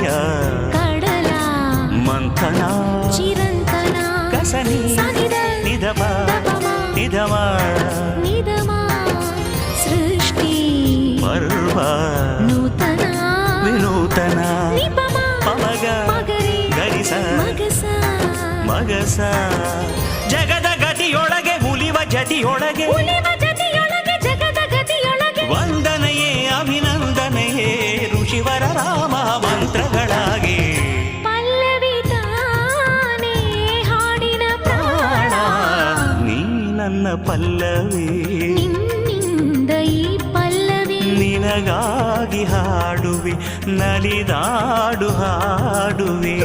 ಹೃದಯ ಕಡಲ ಮಂಥನ ಚಿರಂತನ ಕಸನಿ ನಿಧಮ ನಿಧಮ ನಿಧಮ ಸೃಷ್ಟಿ ಪರ್ವ ನೂತನ ವಿನೂತನ ನಿಪಮ ಪಮಗ ಮಗರಿ ಗರಿಸ ಮಗಸ ಮಗಸ ಜಗದ ಗತಿಯೊಳಗೆ ಉಲಿವ ಜತಿಯೊಳಗೆ ಉಲಿವ ಜತಿಯೊಳಗೆ ಜಗದ ಗತಿಯೊಳಗೆ ವಂದನೆಯೇ ಅಭಿನಂದನೆಯೇ ಋಷಿವರ ರಾಮ ಮಂತ್ರಗಳಾಗಿ ಪಲ್ಲವಿ ತಾನೇ ಹಾಡಿನ ಪ್ರಾಣ ನೀ ನನ್ನ ಪಲ್ಲವಿ ನಿನ್ನಿಂದ ಈ ಪಲ್ಲವಿ ನಿನಗಾಗಿ ಹಾಡುವೆ ನಲಿದಾಡು ಹಾಡುವೆ